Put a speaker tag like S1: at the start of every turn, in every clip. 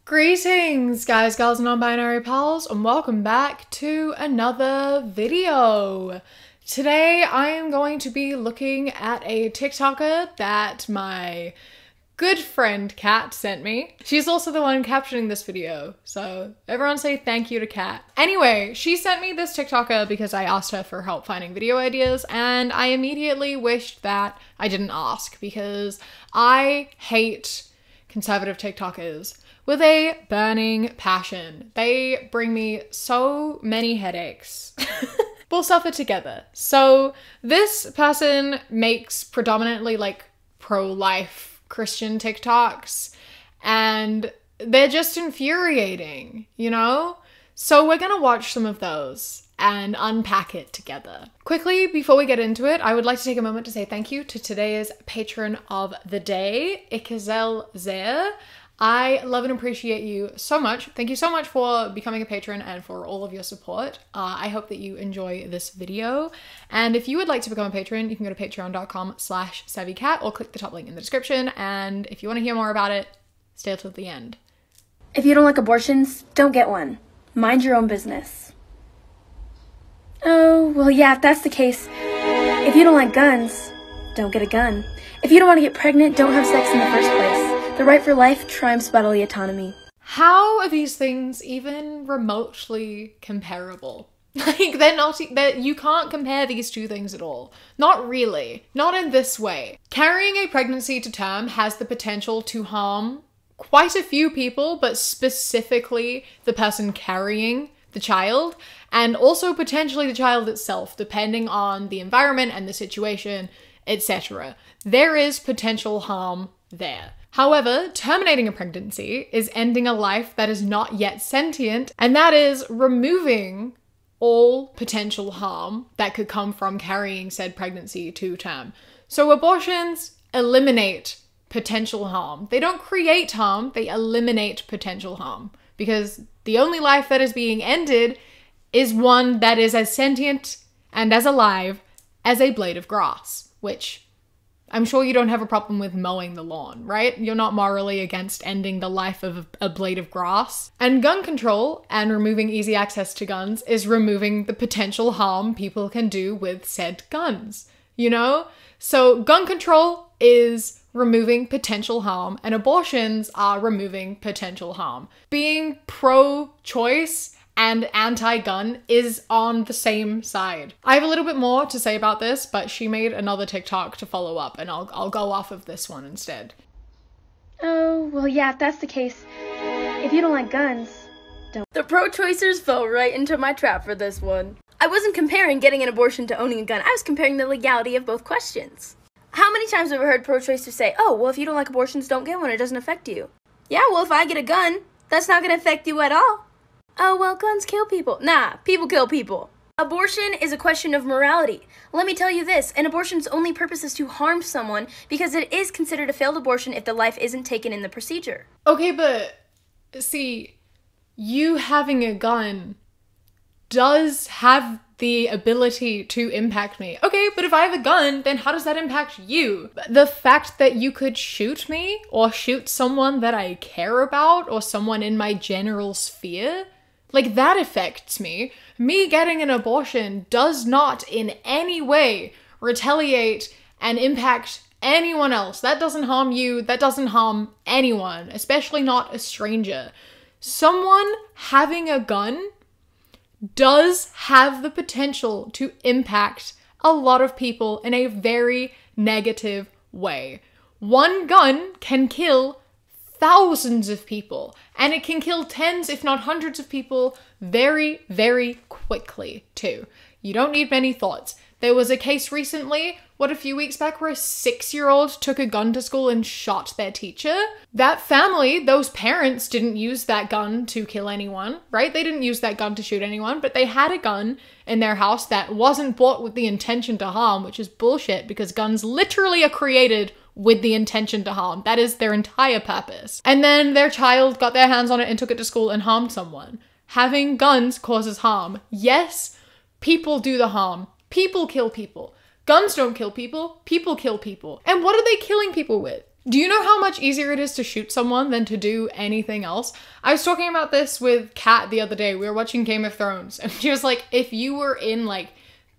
S1: Greetings guys, girls, and non-binary pals, and welcome back to another video. Today I am going to be looking at a TikToker that my good friend Kat sent me. She's also the one captioning this video, so everyone say thank you to Kat. Anyway, she sent me this TikToker because I asked her for help finding video ideas, and I immediately wished that I didn't ask because I hate conservative TikTokers with a burning passion. They bring me so many headaches. We'll suffer together. So this person makes predominantly like pro-life Christian TikToks, and they're just infuriating, you know? So we're gonna watch some of those and unpack it together. Quickly, before we get into it, I would like to take a moment to say thank you to today's patron of the day, Ikazel Zer. I love and appreciate you so much. Thank you so much for becoming a patron and for all of your support. I hope that you enjoy this video. And if you would like to become a patron, you can go to patreon.com/savvycat or click the top link in the description. And if you want to hear more about it, stay till the end.
S2: If you don't like abortions, don't get one. Mind your own business. Oh, well, yeah, if that's the case, if you don't like guns, don't get a gun. If you don't want to get pregnant, don't have sex in the first place. The right for life triumphs bodily autonomy.
S1: How are these things even remotely comparable? Like, they're not, you can't compare these two things at all. Not really. Not in this way. Carrying a pregnancy to term has the potential to harm quite a few people, but specifically the person carrying the child, and also potentially the child itself, depending on the environment and the situation, etc. There is potential harm there. However, terminating a pregnancy is ending a life that is not yet sentient, and that is removing all potential harm that could come from carrying said pregnancy to term. So abortions eliminate potential harm. They don't create harm, they eliminate potential harm, because the only life that is being ended is one that is as sentient and as alive as a blade of grass, which I'm sure you don't have a problem with mowing the lawn, right? You're not morally against ending the life of a blade of grass. And gun control and removing easy access to guns is removing the potential harm people can do with said guns, you know? So gun control is removing potential harm, and abortions are removing potential harm. Being pro-choice and anti-gun is on the same side. I have a little bit more to say about this, but she made another TikTok to follow up, and I'll go off of this one instead.
S2: Oh, well, yeah, if that's the case, if you don't like guns, don't.
S3: The pro-choicers fell right into my trap for this one. I wasn't comparing getting an abortion to owning a gun. I was comparing the legality of both questions. How many times have I heard pro-choicers say, oh, well, if you don't like abortions, don't get one, it doesn't affect you. Yeah, well, if I get a gun, that's not gonna affect you at all. Oh, well, guns kill people. Nah, people kill people. Abortion is a question of morality. Let me tell you this, an abortion's only purpose is to harm someone because it is considered a failed abortion if the life isn't taken in the procedure.
S1: Okay, but see, you having a gun does have the ability to impact me. Okay, but if I have a gun, then how does that impact you? The fact that you could shoot me or shoot someone that I care about or someone in my general sphere, like, that affects me. Me getting an abortion does not in any way retaliate and impact anyone else. That doesn't harm you. That doesn't harm anyone, especially not a stranger. Someone having a gun does have the potential to impact a lot of people in a very negative way. One gun can kill thousands of people, and it can kill tens, if not hundreds of people very, very quickly too. You don't need many thoughts. There was a case recently, a few weeks back, where a 6-year-old took a gun to school and shot their teacher. That family, those parents, didn't use that gun to kill anyone, right? They didn't use that gun to shoot anyone, but they had a gun in their house that wasn't bought with the intention to harm, which is bullshit because guns literally are created with the intention to harm. That is their entire purpose. And then their child got their hands on it and took it to school and harmed someone. Having guns causes harm. Yes, people do the harm. People kill people. Guns don't kill people. People kill people. And what are they killing people with? Do you know how much easier it is to shoot someone than to do anything else? I was talking about this with Kat the other day. We were watching Game of Thrones, and she was like, if you were in like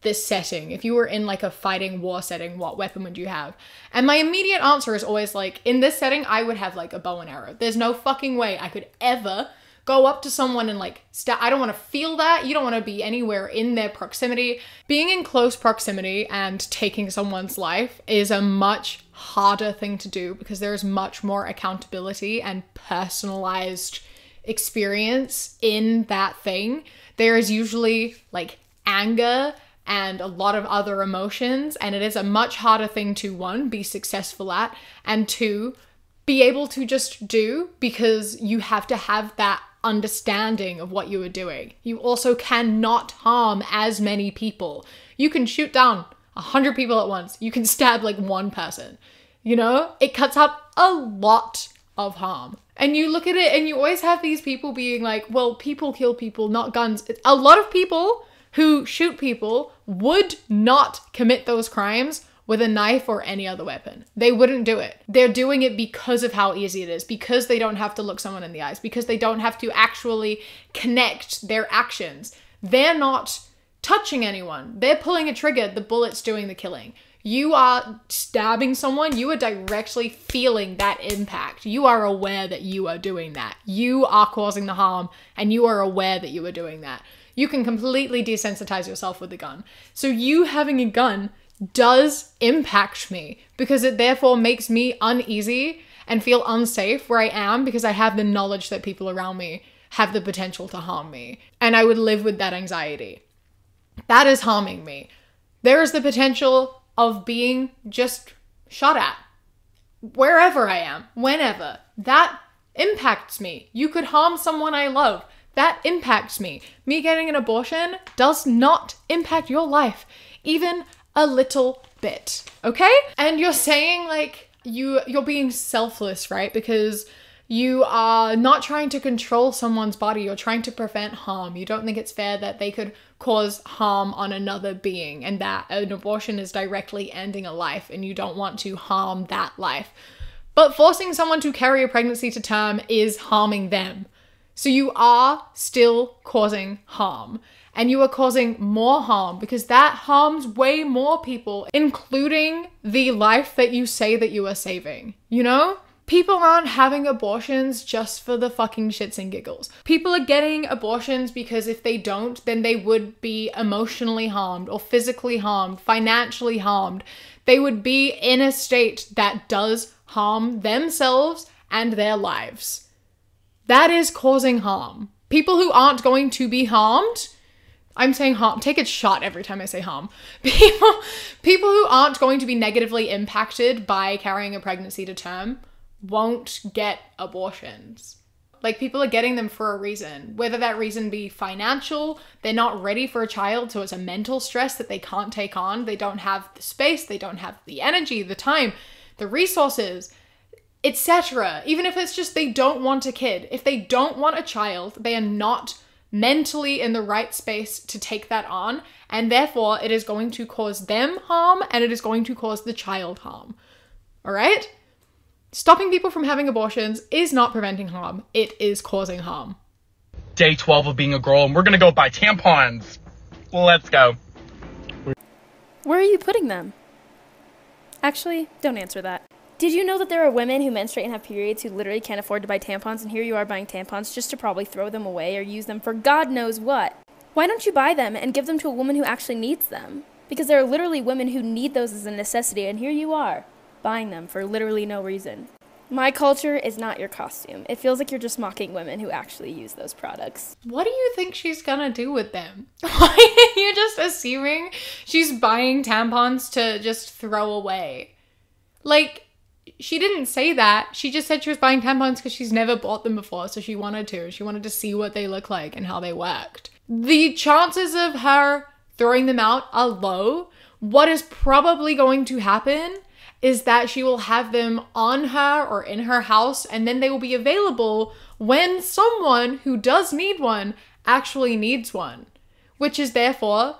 S1: this setting, if you were in like a fighting war setting, what weapon would you have? And my immediate answer is always like, in this setting, I would have like a bow and arrow. There's no fucking way I could ever go up to someone and like, I don't want to feel that. You don't want to be anywhere in their proximity. Being in close proximity and taking someone's life is a much harder thing to do because there is much more accountability and personalized experience in that thing. There is usually like anger and a lot of other emotions, and it is a much harder thing to, one, be successful at, and two, be able to just do because you have to have that understanding of what you are doing. You also cannot harm as many people. You can shoot down 100 people at once. You can stab like one person. You know, it cuts out a lot of harm. And you look at it and you always have these people being like, well, people kill people, not guns. A lot of people who shoot people would not commit those crimes with a knife or any other weapon. They wouldn't do it. They're doing it because of how easy it is, because they don't have to look someone in the eyes, because they don't have to actually connect their actions. They're not touching anyone. They're pulling a trigger, the bullet's doing the killing. You are stabbing someone, you are directly feeling that impact. You are aware that you are doing that. You are causing the harm, and you are aware that you are doing that. You can completely desensitize yourself with a gun. So you having a gun does impact me because it therefore makes me uneasy and feel unsafe where I am because I have the knowledge that people around me have the potential to harm me. And I would live with that anxiety. That is harming me. There is the potential of being just shot at wherever I am, whenever. That impacts me. You could harm someone I love. That impacts me. Me getting an abortion does not impact your life, even a little bit, okay? And you're saying like you're being selfless, right? Because you are not trying to control someone's body, you're trying to prevent harm. You don't think it's fair that they could cause harm on another being and that an abortion is directly ending a life and you don't want to harm that life. But forcing someone to carry a pregnancy to term is harming them. So you are still causing harm. And you are causing more harm because that harms way more people, including the life that you say that you are saving, you know? People aren't having abortions just for the fucking shits and giggles. People are getting abortions because if they don't, then they would be emotionally harmed or physically harmed, financially harmed. They would be in a state that does harm themselves and their lives. That is causing harm. People who aren't going to be harmed, I'm saying harm, take a shot every time I say harm. People who aren't going to be negatively impacted by carrying a pregnancy to term won't get abortions. Like, people are getting them for a reason, whether that reason be financial, they're not ready for a child, so it's a mental stress that they can't take on, they don't have the space, they don't have the energy, the time, the resources, etc. Even if it's just they don't want a kid. If they don't want a child, they are not mentally in the right space to take that on, and therefore it is going to cause them harm and it is going to cause the child harm. All right? Stopping people from having abortions is not preventing harm. It is causing harm.
S4: Day 12 of being a girl, and we're gonna go buy tampons. Let's go.
S2: Where are you putting them? Actually, don't answer that. Did you know that there are women who menstruate and have periods who literally can't afford to buy tampons, and here you are buying tampons just to probably throw them away or use them for God knows what? Why don't you buy them and give them to a woman who actually needs them? Because there are literally women who need those as a necessity, and here you are, buying them for literally no reason. My culture is not your costume. It feels like you're just mocking women who actually use those products.
S1: What do you think she's gonna do with them? Why are you just assuming she's buying tampons to just throw away? Like, she didn't say that. She just said she was buying tampons because she's never bought them before, so she wanted to. She wanted to see what they look like and how they worked. The chances of her throwing them out are low. What is probably going to happen is that she will have them on her or in her house, and then they will be available when someone who does need one actually needs one, which is therefore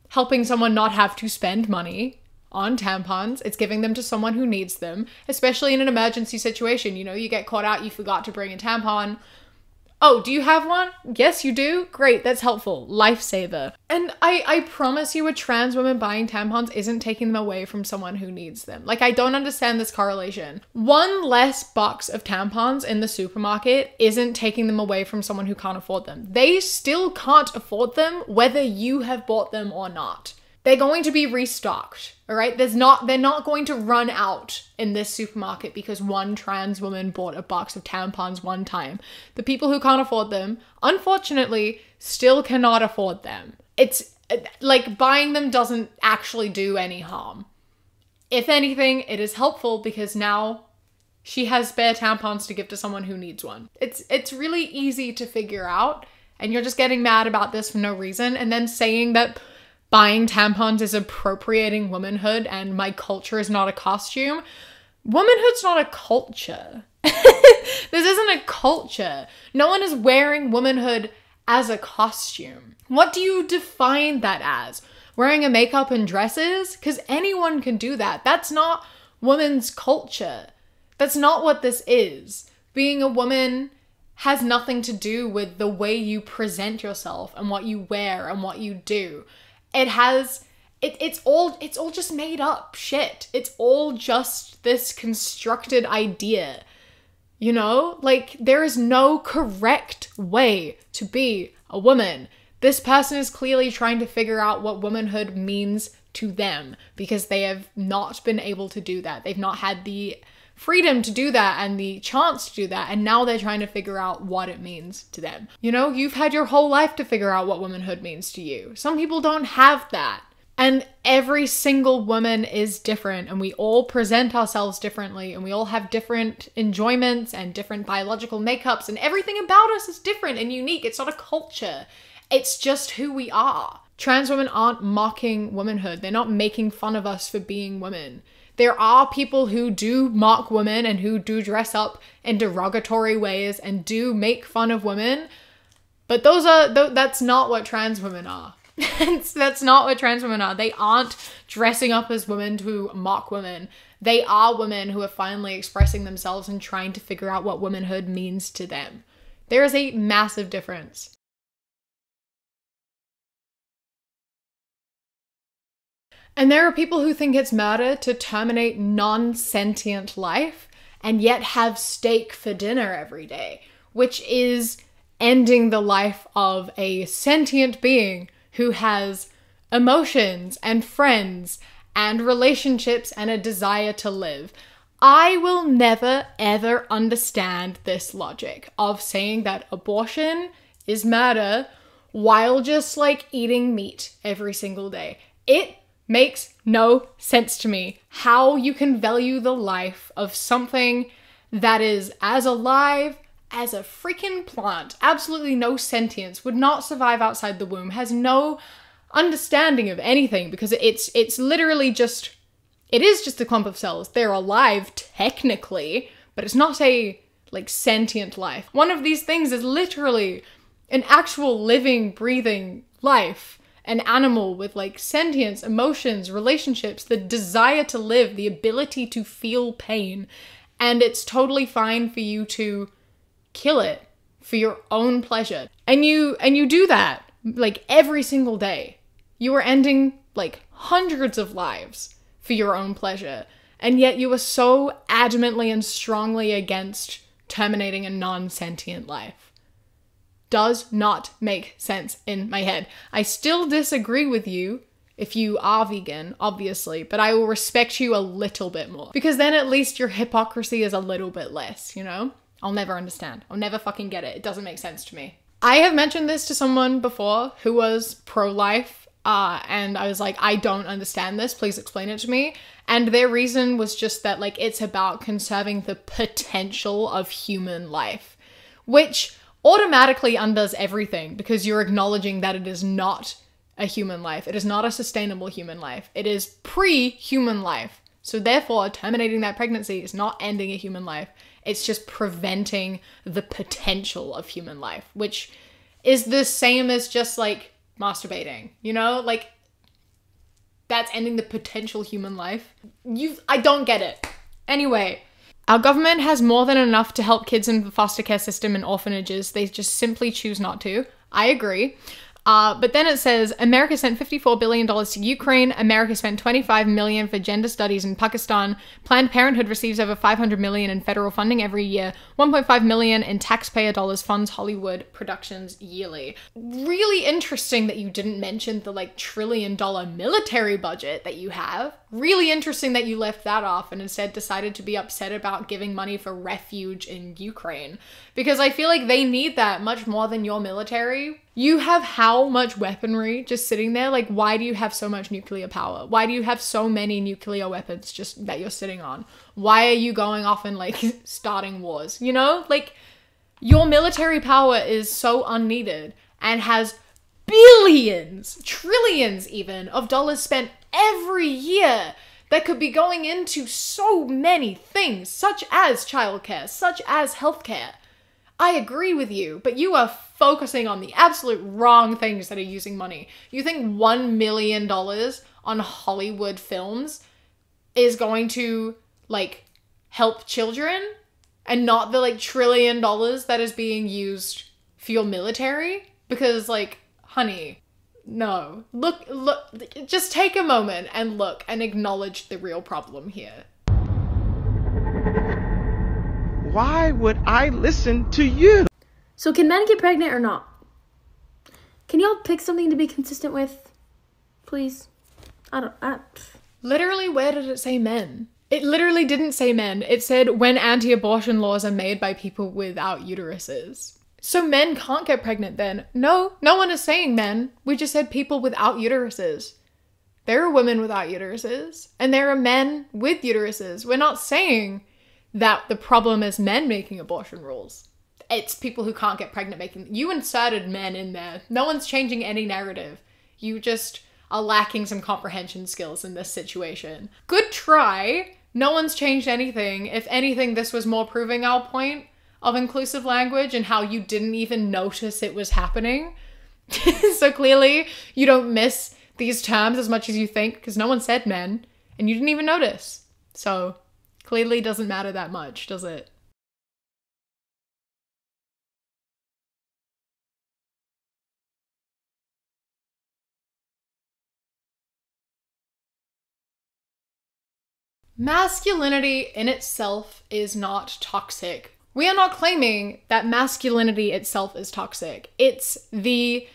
S1: helping someone not have to spend money on tampons. It's giving them to someone who needs them, especially in an emergency situation. You know, you get caught out, you forgot to bring a tampon. Oh, do you have one? Yes, you do? Great, that's helpful. Lifesaver. And I promise you a trans woman buying tampons isn't taking them away from someone who needs them. Like, I don't understand this correlation. One less box of tampons in the supermarket isn't taking them away from someone who can't afford them. They still can't afford them whether you have bought them or not. They're going to be restocked, all right? They're not going to run out in this supermarket because one trans woman bought a box of tampons one time. The people who can't afford them, unfortunately, still cannot afford them. It's like buying them doesn't actually do any harm. If anything, it is helpful because now she has spare tampons to give to someone who needs one. It's really easy to figure out, and you're just getting mad about this for no reason and then saying that buying tampons is appropriating womanhood and my culture is not a costume. Womanhood's not a culture. This isn't a culture. No one is wearing womanhood as a costume. What do you define that as? Wearing a makeup and dresses? Because anyone can do that. That's not woman's culture. That's not what this is. Being a woman has nothing to do with the way you present yourself and what you wear and what you do. It's all just made up shit. It's all just this constructed idea. You know? Like, there is no correct way to be a woman. This person is clearly trying to figure out what womanhood means to them because they have not been able to do that. They've not had the freedom to do that and the chance to do that, and now they're trying to figure out what it means to them. You know, you've had your whole life to figure out what womanhood means to you. Some people don't have that. And every single woman is different, and we all present ourselves differently, and we all have different enjoyments and different biological makeups, and everything about us is different and unique. It's not a culture. It's just who we are. Trans women aren't mocking womanhood. They're not making fun of us for being women. There are people who do mock women and who do dress up in derogatory ways and do make fun of women, but that's not what trans women are. That's not what trans women are. They aren't dressing up as women to mock women. They are women who are finally expressing themselves and trying to figure out what womanhood means to them. There is a massive difference. And there are people who think it's murder to terminate non-sentient life and yet have steak for dinner every day, which is ending the life of a sentient being who has emotions and friends and relationships and a desire to live. I will never ever understand this logic of saying that abortion is murder while just like eating meat every single day. It makes no sense to me how you can value the life of something that is as alive as a freaking plant, absolutely no sentience, would not survive outside the womb, has no understanding of anything because it's literally just, it is just a clump of cells. They're alive technically, but it's not a like sentient life. One of these things is literally an actual living, breathing life. An animal with like sentience, emotions, relationships, the desire to live, the ability to feel pain. And it's totally fine for you to kill it for your own pleasure. And you do that like every single day. You are ending like hundreds of lives for your own pleasure. And yet you are so adamantly and strongly against terminating a non-sentient life. Does not make sense in my head. I still disagree with you if you are vegan, obviously, but I will respect you a little bit more because then at least your hypocrisy is a little bit less, you know? I'll never understand. I'll never fucking get it. It doesn't make sense to me. I have mentioned this to someone before who was pro-life, and I was like, I don't understand this. Please explain it to me. And their reason was just that like it's about conserving the potential of human life, which automatically undoes everything because you're acknowledging that it is not a human life. It is not a sustainable human life. It is pre-human life. So therefore, terminating that pregnancy is not ending a human life. It's just preventing the potential of human life, which is the same as just like masturbating, you know? Like, that's ending the potential human life. I don't get it. Anyway, our government has more than enough to help kids in the foster care system and orphanages. They just simply choose not to. I agree. But then it says, America sent $54 billion to Ukraine. America spent $25 million for gender studies in Pakistan. Planned Parenthood receives over $500 million in federal funding every year. $1.5 million in taxpayer dollars funds Hollywood productions yearly. Really interesting that you didn't mention the like $1 trillion military budget that you have. Really interesting that you left that off and instead decided to be upset about giving money for refuge in Ukraine. Because I feel like they need that much more than your military. You have how much weaponry just sitting there? Like, why do you have so much nuclear power? Why do you have so many nuclear weapons just that you're sitting on? Why are you going off and like starting wars? You know, like your military power is so unneeded and has billions, trillions even of dollars spent every year that could be going into so many things, such as childcare, such as healthcare. I agree with you, but you are focusing on the absolute wrong things that are using money. You think $1 million on Hollywood films is going to, like, help children and not the, like, $1 trillion that is being used for your military? Because, like, honey, no. Look, just take a moment and look and acknowledge the real problem here.
S5: Why would I listen to you?
S2: So can men get pregnant or not? Can y'all pick something to be consistent with? Please?
S1: Literally, where did it say men? It literally didn't say men. It said when anti-abortion laws are made by people without uteruses. So men can't get pregnant then. No one is saying men. We just said people without uteruses. There are women without uteruses, and there are men with uteruses. We're not saying that the problem is men making abortion rules. It's people who can't get pregnant making... You inserted men in there. No one's changing any narrative. You just are lacking some comprehension skills in this situation. Good try. No one's changed anything. If anything, this was more proving our point of inclusive language and how you didn't even notice it was happening. So clearly, you don't miss these terms as much as you think, because no one said men, and you didn't even notice. So... clearly doesn't matter that much, does it? Masculinity in itself is not toxic. We are not claiming that masculinity itself is toxic. It's the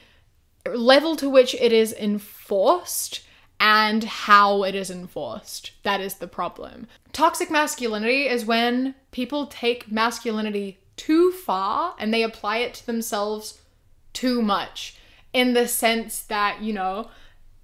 S1: level to which it is enforced and how it is enforced. That is the problem. Toxic masculinity is when people take masculinity too far and they apply it to themselves too much, in the sense that, you know,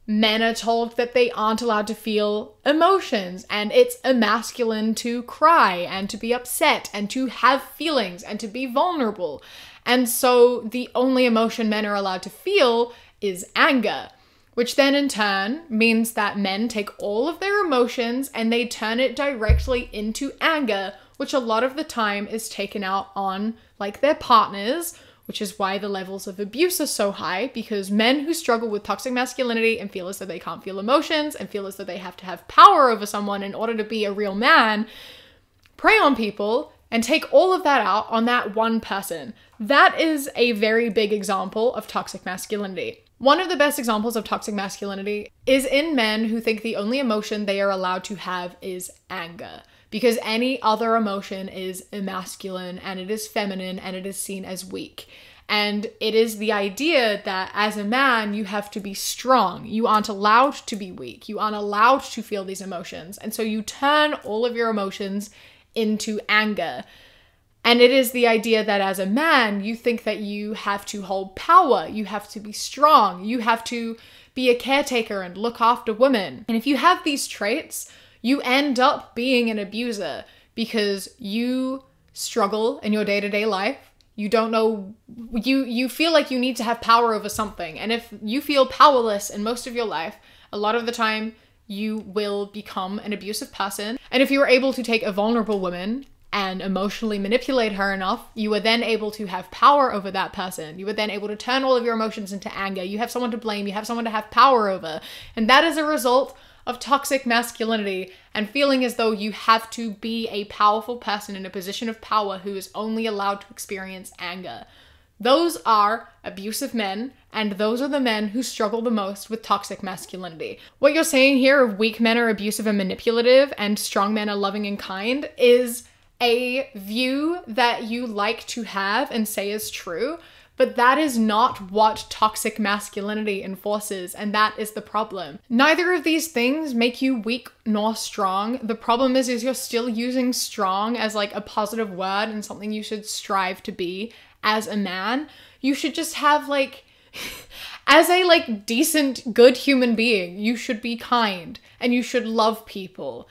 S1: men are told that they aren't allowed to feel emotions, and it's emasculine to cry and to be upset and to have feelings and to be vulnerable. And so the only emotion men are allowed to feel is anger, which then in turn means that men take all of their emotions and they turn it directly into anger, which a lot of the time is taken out on like their partners, which is why the levels of abuse are so high, because men who struggle with toxic masculinity and feel as though they can't feel emotions and feel as though they have to have power over someone in order to be a real man, prey on people and take all of that out on that one person. That is a very big example of toxic masculinity. One of the best examples of toxic masculinity is in men who think the only emotion they are allowed to have is anger, because any other emotion is emasculine and it is feminine and it is seen as weak. And it is the idea that as a man, you have to be strong. You aren't allowed to be weak. You aren't allowed to feel these emotions. And so you turn all of your emotions into anger. And it is the idea that as a man, you think that you have to hold power, you have to be strong, you have to be a caretaker and look after women. And if you have these traits, you end up being an abuser because you struggle in your day-to-day life. You don't know, you feel like you need to have power over something. And if you feel powerless in most of your life, a lot of the time you will become an abusive person. And if you are able to take a vulnerable woman and emotionally manipulate her enough, you were then able to have power over that person. You were then able to turn all of your emotions into anger. You have someone to blame. You have someone to have power over. And that is a result of toxic masculinity and feeling as though you have to be a powerful person in a position of power who is only allowed to experience anger. Those are abusive men, and those are the men who struggle the most with toxic masculinity. What you're saying here of weak men are abusive and manipulative and strong men are loving and kind is a view that you like to have and say is true, but that is not what toxic masculinity enforces, and that is the problem. Neither of these things make you weak nor strong. The problem is you're still using strong as like a positive word and something you should strive to be as a man. You should just have like, as a like decent, good human being, you should be kind and you should love people,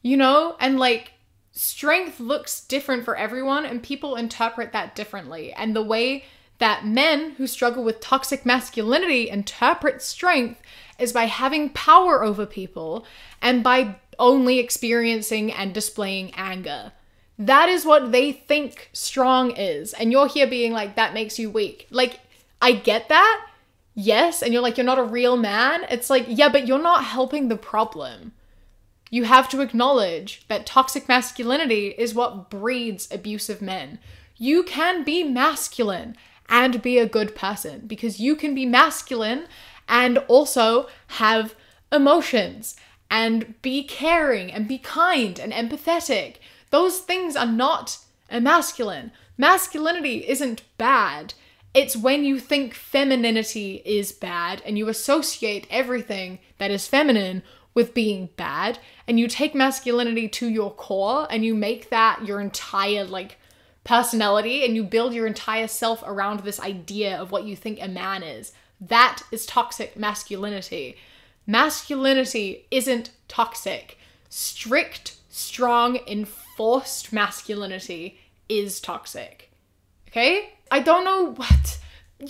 S1: you know? And like, strength looks different for everyone and people interpret that differently. And the way that men who struggle with toxic masculinity interpret strength is by having power over people and by only experiencing and displaying anger. That is what they think strong is. And you're here being like, that makes you weak. Like, I get that. Yes. And you're like, you're not a real man. It's like, yeah, but you're not helping the problem. You have to acknowledge that toxic masculinity is what breeds abusive men. You can be masculine and be a good person, because you can be masculine and also have emotions and be caring and be kind and empathetic. Those things are not masculine. Masculinity isn't bad. It's when you think femininity is bad and you associate everything that is feminine with being bad, and you take masculinity to your core and you make that your entire like personality and you build your entire self around this idea of what you think a man is. That is toxic masculinity. Masculinity isn't toxic. Strict, strong, enforced masculinity is toxic. Okay? I don't know what.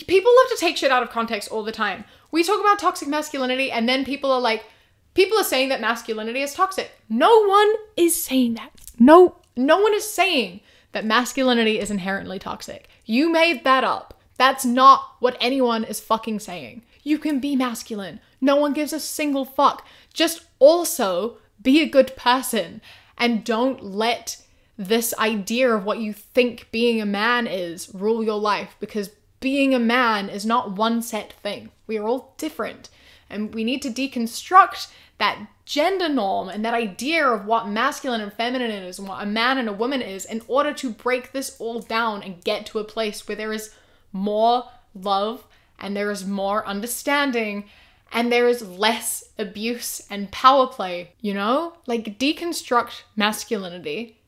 S1: People love to take shit out of context all the time. We talk about toxic masculinity and then people are saying that masculinity is toxic. No one is saying that. No one is saying that masculinity is inherently toxic. You made that up. That's not what anyone is fucking saying. You can be masculine. No one gives a single fuck. Just also be a good person and don't let this idea of what you think being a man is rule your life, because being a man is not one set thing. We are all different, and we need to deconstruct that gender norm and that idea of what masculine and feminine is and what a man and a woman is in order to break this all down and get to a place where there is more love and there is more understanding and there is less abuse and power play, you know? Like, deconstruct masculinity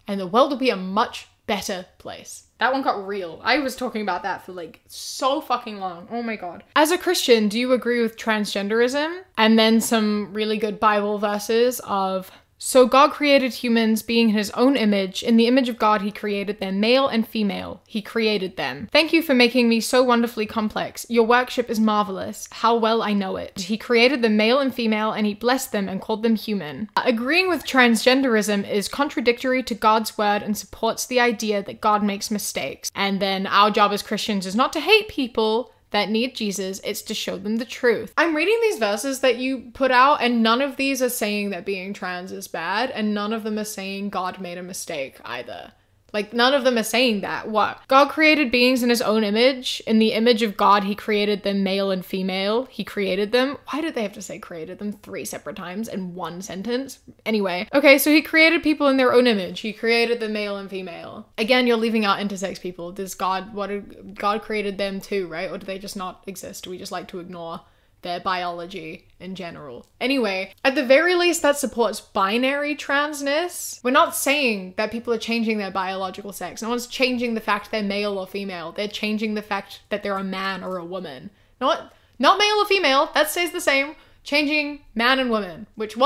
S1: and the world will be a much better place. That one got real. I was talking about that for like so fucking long. Oh my God. As a Christian, do you agree with transgenderism? And then some really good Bible verses of, so God created humans being in his own image. In the image of God, he created them, male and female. He created them. Thank you for making me so wonderfully complex. Your workshop is marvelous. How well I know it. He created them male and female, and he blessed them and called them human. Agreeing with transgenderism is contradictory to God's word and supports the idea that God makes mistakes. And then our job as Christians is not to hate people that need Jesus, it's to show them the truth. I'm reading these verses that you put out, and none of these are saying that being trans is bad, and none of them are saying God made a mistake either. Like, none of them are saying that. What? God created beings in his own image. In the image of God, he created them male and female. He created them. Why did they have to say created them 3 separate times in one sentence? Anyway. Okay, so he created people in their own image. He created the male and female. Again, you're leaving out intersex people. God created them too, right? Or do they just not exist? Do we just like to ignore their biology in general? Anyway, at the very least, that supports binary transness. We're not saying that people are changing their biological sex. No one's changing the fact they're male or female. They're changing the fact that they're a man or a woman. Not male or female, that stays the same. Changing man and woman, that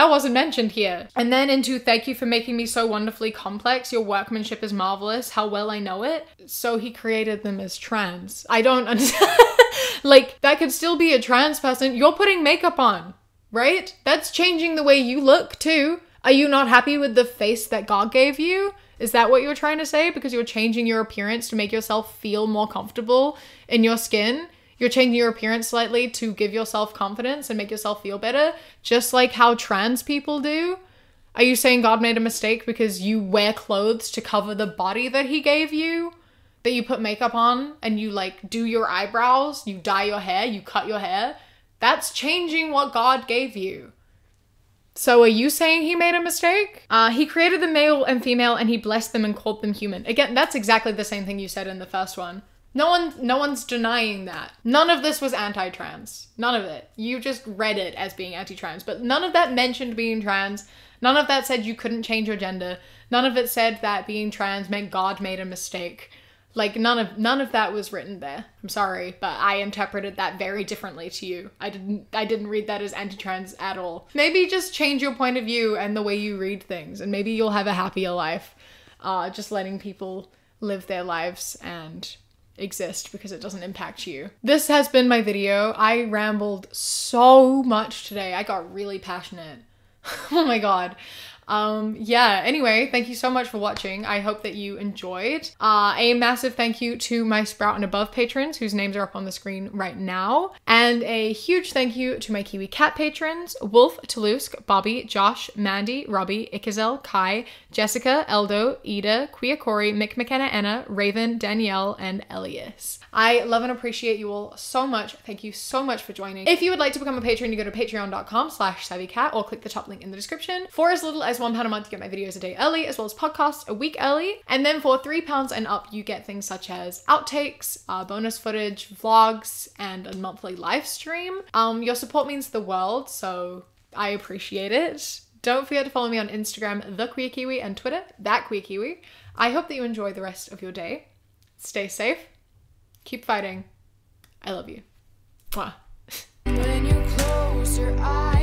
S1: wasn't mentioned here. And then into, thank you for making me so wonderfully complex. Your workmanship is marvelous. How well I know it. So he created them as trans. I don't understand. Like, that could still be a trans person. You're putting makeup on, right? That's changing the way you look too. Are you not happy with the face that God gave you? Is that what you were trying to say? Because you're changing your appearance to make yourself feel more comfortable in your skin? You're changing your appearance slightly to give yourself confidence and make yourself feel better, just like how trans people do? Are you saying God made a mistake because you wear clothes to cover the body that he gave you? That you put makeup on and you like do your eyebrows, you dye your hair, you cut your hair? That's changing what God gave you. So are you saying he made a mistake? He created the male and female and he blessed them and called them human. Again, that's exactly the same thing you said in the first one. No one's denying that. None of this was anti-trans. None of it. You just read it as being anti-trans, but none of that mentioned being trans. None of that said you couldn't change your gender. None of it said that being trans meant God made a mistake. Like none of that was written there. I'm sorry, but I interpreted that very differently to you. I didn't read that as anti-trans at all. Maybe just change your point of view and the way you read things, and maybe you'll have a happier life. Just letting people live their lives and exist because it doesn't impact you. This has been my video. I rambled so much today. I got really passionate. Oh my god. Yeah, anyway, thank you so much for watching. I hope that you enjoyed. A massive thank you to my Sprout and Above patrons whose names are up on the screen right now. And a huge thank you to my Kiwi Cat patrons, Wolf, Toulouse, Bobby, Josh, Mandy, Robbie, Ikazel, Kai, Jessica, Eldo, Ida, Quia Corey, Mick McKenna, Anna, Raven, Danielle, and Elias. I love and appreciate you all so much. Thank you so much for joining. If you would like to become a patron, you go to patreon.com/savvycat or click the top link in the description. For as little as £1 a month, you get my videos a day early, as well as podcasts a week early. And then for £3 and up, you get things such as outtakes, bonus footage, vlogs, and a monthly live stream. Your support means the world, so I appreciate it. Don't forget to follow me on Instagram, The Queer Kiwi, and Twitter, That Queer Kiwi. I hope that you enjoy the rest of your day. Stay safe. Keep fighting. I love you. Mwah. When you close your eyes.